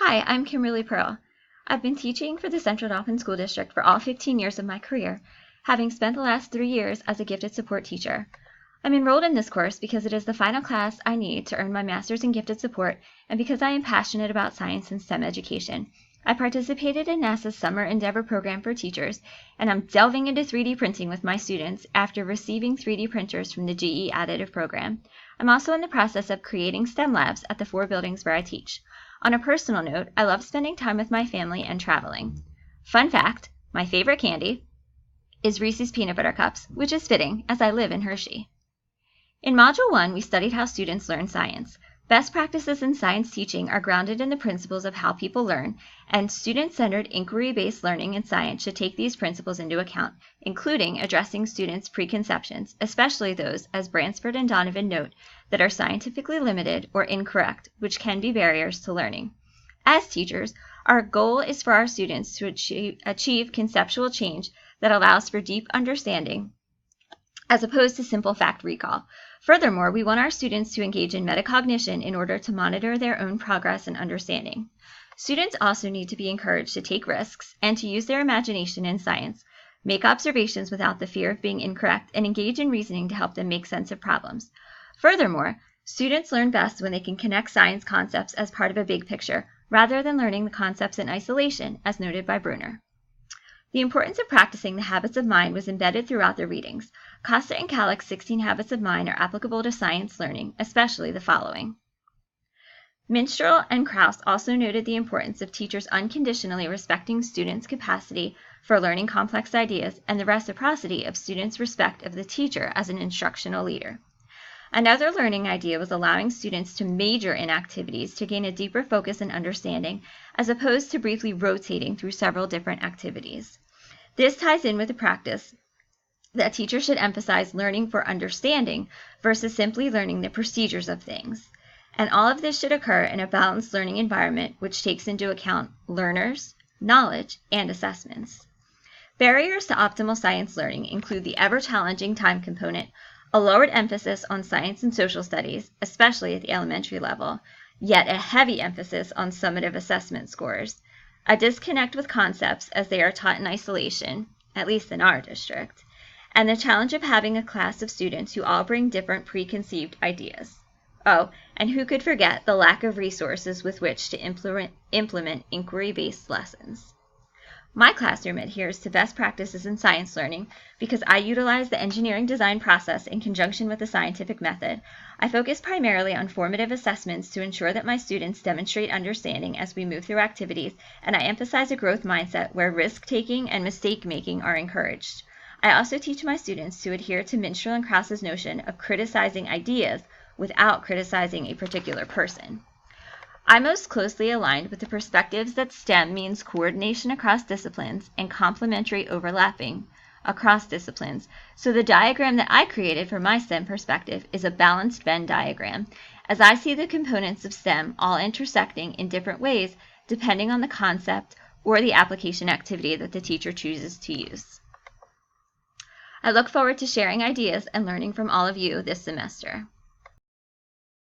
Hi, I'm Kimberly Pearl. I've been teaching for the Central Dauphin School District for all 15 years of my career, having spent the last 3 years as a gifted support teacher. I'm enrolled in this course because it is the final class I need to earn my master's in gifted support and because I am passionate about science and STEM education. I participated in NASA's Summer Endeavor program for teachers, and I'm delving into 3D printing with my students after receiving 3D printers from the GE Additive program. I'm also in the process of creating STEM labs at the 4 buildings where I teach. On a personal note, I love spending time with my family and traveling. Fun fact, my favorite candy is Reese's Peanut Butter Cups, which is fitting as I live in Hershey. In Module 1, we studied how students learn science. Best practices in science teaching are grounded in the principles of how people learn, and student-centered inquiry-based learning in science should take these principles into account, including addressing students' preconceptions, especially those, as Bransford and Donovan note, that are scientifically limited or incorrect, which can be barriers to learning. As teachers, our goal is for our students to achieve conceptual change that allows for deep understanding, as opposed to simple fact recall. Furthermore, we want our students to engage in metacognition in order to monitor their own progress and understanding. Students also need to be encouraged to take risks and to use their imagination in science, make observations without the fear of being incorrect, and engage in reasoning to help them make sense of problems. Furthermore, students learn best when they can connect science concepts as part of a big picture, rather than learning the concepts in isolation, as noted by Bruner. The importance of practicing the habits of mind was embedded throughout the readings. Costa and Kallick's 16 Habits of Mind are applicable to science learning, especially the following. Minstrel and Krauss also noted the importance of teachers unconditionally respecting students' capacity for learning complex ideas and the reciprocity of students' respect of the teacher as an instructional leader. Another learning idea was allowing students to major in activities to gain a deeper focus and understanding, as opposed to briefly rotating through several different activities. This ties in with the practice that teachers should emphasize learning for understanding versus simply learning the procedures of things. And all of this should occur in a balanced learning environment which takes into account learners, knowledge, and assessments. Barriers to optimal science learning include the ever-challenging time component, a lowered emphasis on science and social studies, especially at the elementary level, yet a heavy emphasis on summative assessment scores, a disconnect with concepts as they are taught in isolation, at least in our district, and the challenge of having a class of students who all bring different preconceived ideas. Oh, and who could forget the lack of resources with which to implement inquiry-based lessons. My classroom adheres to best practices in science learning because I utilize the engineering design process in conjunction with the scientific method. I focus primarily on formative assessments to ensure that my students demonstrate understanding as we move through activities, and I emphasize a growth mindset where risk-taking and mistake-making are encouraged. I also teach my students to adhere to Minstrel and Krauss's notion of criticizing ideas without criticizing a particular person. I'm most closely aligned with the perspectives that STEM means coordination across disciplines and complementary overlapping across disciplines, so the diagram that I created for my STEM perspective is a balanced Venn diagram, as I see the components of STEM all intersecting in different ways depending on the concept or the application activity that the teacher chooses to use. I look forward to sharing ideas and learning from all of you this semester.